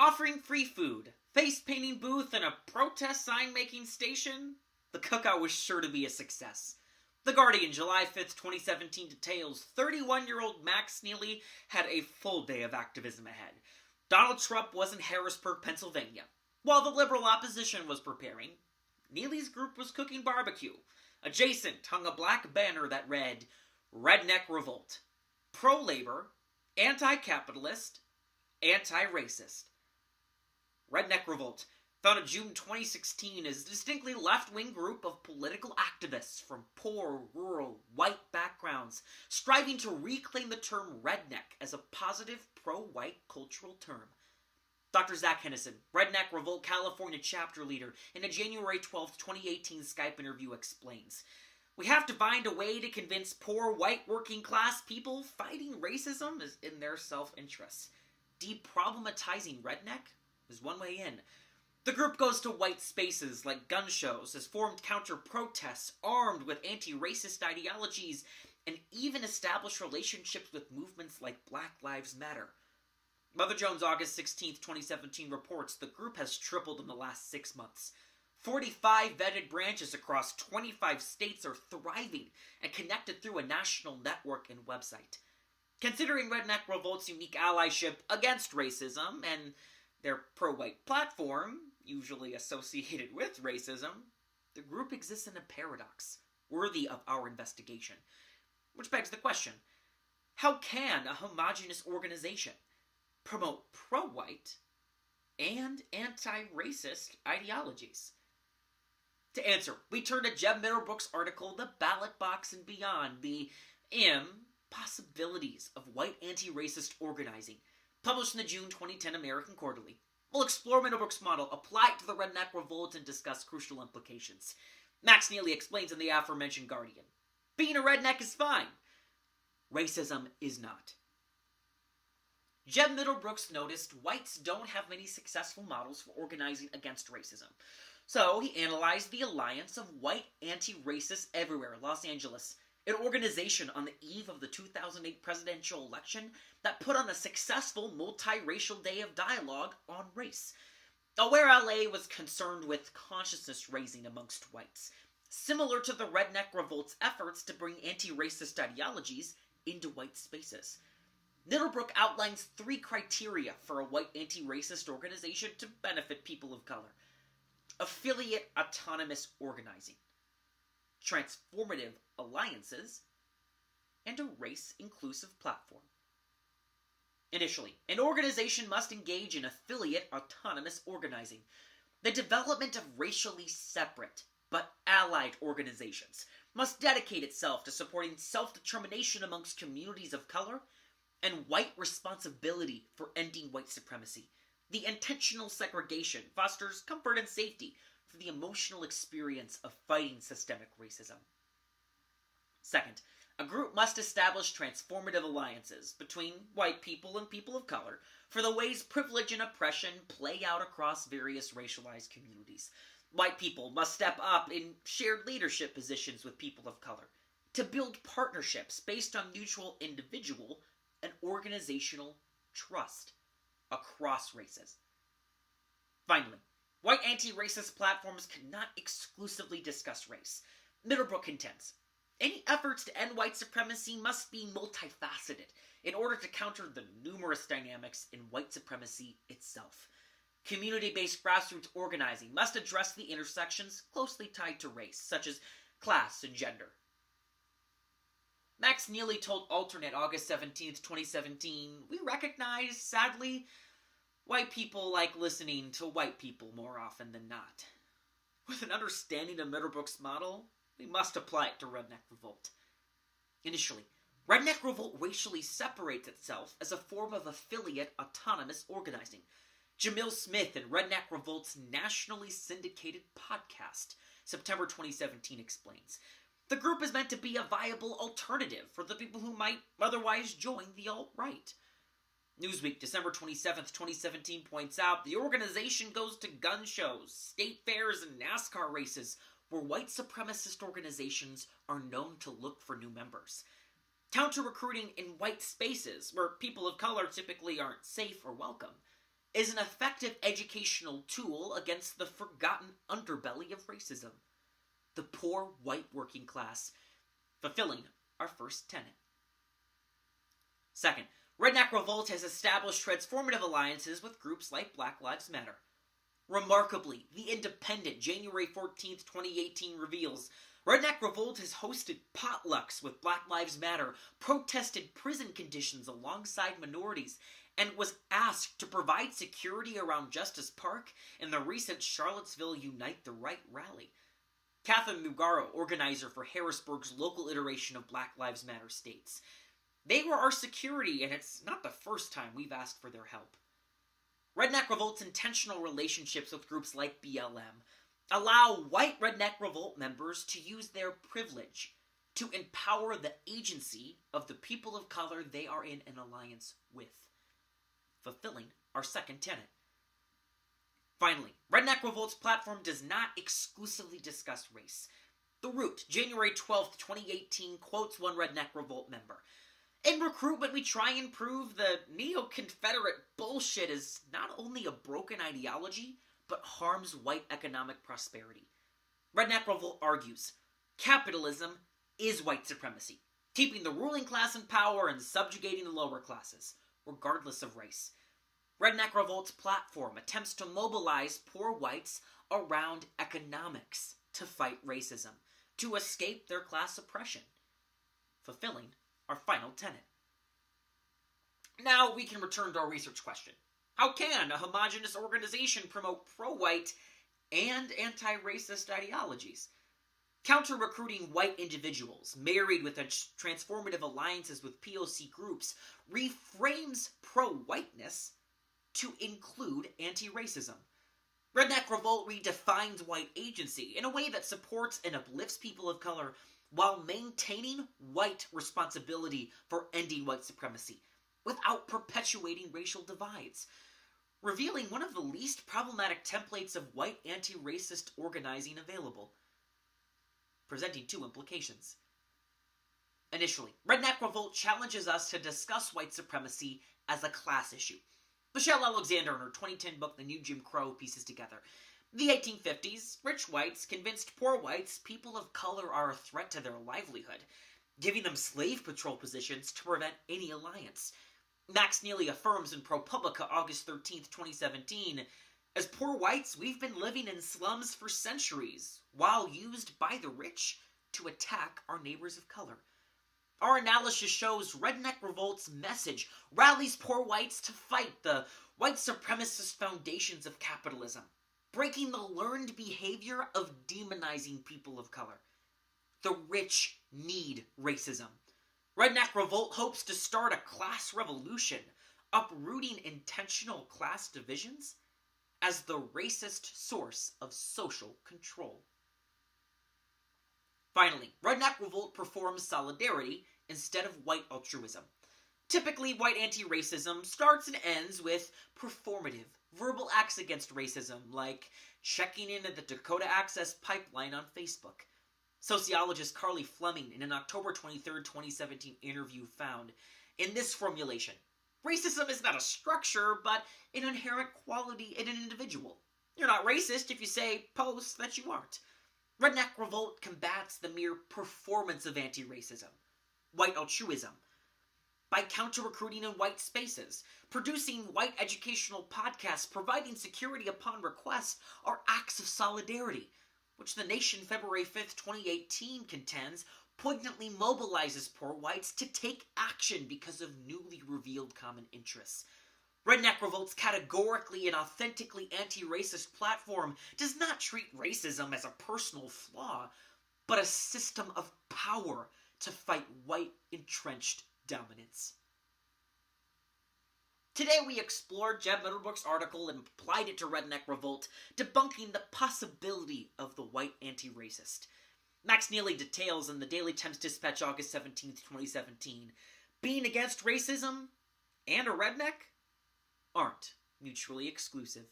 Offering free food, face painting booth, and a protest sign making station, the cookout was sure to be a success. The Guardian, July 5th, 2017 details 31-year-old Max Neely had a full day of activism ahead. Donald Trump was in Harrisburg, Pennsylvania. While the liberal opposition was preparing, Neely's group was cooking barbecue. Adjacent hung a black banner that read, Redneck Revolt. Pro-labor, anti-capitalist, anti-racist. Redneck Revolt, founded June 2016, is a distinctly left-wing group of political activists from poor, rural, white backgrounds, striving to reclaim the term redneck as a positive, pro-white cultural term. Dr. Zach Hennison, Redneck Revolt California chapter leader, in a January 12, 2018 Skype interview explains, "We have to find a way to convince poor, white, working-class people fighting racism is in their self-interest. Deproblematizing redneck is one way in." The group goes to white spaces like gun shows, has formed counter-protests armed with anti-racist ideologies, and even established relationships with movements like Black Lives Matter. Mother Jones, August 16, 2017, reports the group has tripled in the last 6 months. 45 vetted branches across 25 states are thriving and connected through a national network and website. Considering Redneck Revolt's unique allyship against racism and their pro-white platform, usually associated with racism, the group exists in a paradox worthy of our investigation. Which begs the question, how can a homogenous organization promote pro-white and anti-racist ideologies? To answer, we turn to Jeb Middlebrook's article, The Ballot Box and Beyond, the Possibilities of White Anti-Racist Organizing, published in the June 2010 American Quarterly. We'll explore Middlebrook's model, apply it to the Redneck Revolt, and discuss crucial implications. Max Neely explains in the aforementioned Guardian, being a redneck is fine. Racism is not. Jeb Middlebrooks noticed whites don't have many successful models for organizing against racism. So he analyzed the Alliance of White Anti-Racists Everywhere, Los Angeles, an organization on the eve of the 2008 presidential election that put on a successful multiracial day of dialogue on race. Aware LA was concerned with consciousness raising amongst whites, similar to the Redneck Revolt's efforts to bring anti-racist ideologies into white spaces. Middlebrook outlines 3 criteria for a white anti-racist organization to benefit people of color: affiliate autonomous organizing, transformative alliances, and a race-inclusive platform. Initially, an organization must engage in affiliate autonomous organizing, the development of racially separate but allied organizations must dedicate itself to supporting self-determination amongst communities of color and white responsibility for ending white supremacy. The intentional segregation fosters comfort and safety for the emotional experience of fighting systemic racism. Second, a group must establish transformative alliances between white people and people of color for the ways privilege and oppression play out across various racialized communities. White people must step up in shared leadership positions with people of color to build partnerships based on mutual individual and organizational trust across races. Finally, white anti-racist platforms cannot exclusively discuss race. Middlebrook contends, any efforts to end white supremacy must be multifaceted in order to counter the numerous dynamics in white supremacy itself. Community-based grassroots organizing must address the intersections closely tied to race, such as class and gender. Max Neely told Alternate August 17, 2017, "We recognize, sadly, white people like listening to white people more often than not. With an understanding of Middlebrook's model, we must apply it to Redneck Revolt." Initially, Redneck Revolt racially separates itself as a form of affiliate autonomous organizing. Jamil Smith in Redneck Revolt's nationally syndicated podcast, September 2017, explains, the group is meant to be a viable alternative for the people who might otherwise join the alt-right. Newsweek, December 27, 2017, points out the organization goes to gun shows, state fairs, and NASCAR races where white supremacist organizations are known to look for new members. Counter-recruiting in white spaces where people of color typically aren't safe or welcome. is an effective educational tool against the forgotten underbelly of racism, the poor white working class, fulfilling our first tenet. Second, Redneck Revolt has established transformative alliances with groups like Black Lives Matter. Remarkably, The Independent, January 14th, 2018 reveals Redneck Revolt has hosted potlucks with Black Lives Matter, protested prison conditions alongside minorities, and was asked to provide security around Justice Park in the recent Charlottesville Unite the Right rally. Catherine Mugaro, organizer for Harrisburg's local iteration of Black Lives Matter, states, "They were our security, and it's not the first time we've asked for their help." Redneck Revolt's intentional relationships with groups like BLM allow white Redneck Revolt members to use their privilege to empower the agency of the people of color they are in an alliance with, fulfilling our second tenet. Finally, Redneck Revolt's platform does not exclusively discuss race. The Root, January 12th, 2018, quotes one Redneck Revolt member. "In recruitment, we try and prove the neo-Confederate bullshit is not only a broken ideology, but harms white economic prosperity." Redneck Revolt argues, capitalism is white supremacy, keeping the ruling class in power and subjugating the lower classes, regardless of race. Redneck Revolt's platform attempts to mobilize poor whites around economics to fight racism, to escape their class oppression, fulfilling our final tenet. Now we can return to our research question. How can a homogenous organization promote pro-white and anti-racist ideologies? Counter-recruiting white individuals married with transformative alliances with POC groups reframes pro-whiteness to include anti-racism. Redneck Revolt redefines white agency in a way that supports and uplifts people of color while maintaining white responsibility for ending white supremacy without perpetuating racial divides, revealing one of the least problematic templates of white anti-racist organizing available, presenting two implications. Initially, Redneck Revolt challenges us to discuss white supremacy as a class issue. Michelle Alexander, in her 2010 book, The New Jim Crow, pieces together. The 1850s, rich whites convinced poor whites people of color are a threat to their livelihood, giving them slave patrol positions to prevent any alliance. Max Neely affirms in ProPublica, August 13th, 2017, "As poor whites, we've been living in slums for centuries, while used by the rich to attack our neighbors of color. Our analysis shows Redneck Revolt's message rallies poor whites to fight the white supremacist foundations of capitalism, breaking the learned behavior of demonizing people of color. The rich need racism. Redneck Revolt hopes to start a class revolution, uprooting intentional class divisions as the racist source of social control." Finally, Redneck Revolt performs solidarity instead of white altruism. Typically, white anti-racism starts and ends with performative, verbal acts against racism, like checking in at the Dakota Access Pipeline on Facebook. Sociologist Carly Fleming, in an October 23, 2017 interview, found, in this formulation, racism is not a structure, but an inherent quality in an individual. You're not racist if you say, post, that you aren't. Redneck Revolt combats the mere performance of anti-racism, white altruism, by counter-recruiting in white spaces, producing white educational podcasts, providing security upon request are acts of solidarity, which The Nation February 5th, 2018 contends poignantly mobilizes poor whites to take action because of newly revealed common interests. Redneck Revolt's categorically and authentically anti-racist platform does not treat racism as a personal flaw, but a system of power to fight white entrenched dominance. Today we explored Jeb Middlebrook's article and applied it to Redneck Revolt, debunking the possibility of the white anti-racist. Max Neely details in the Daily Times-Dispatch, August 17th, 2017, being against racism and a redneck aren't mutually exclusive.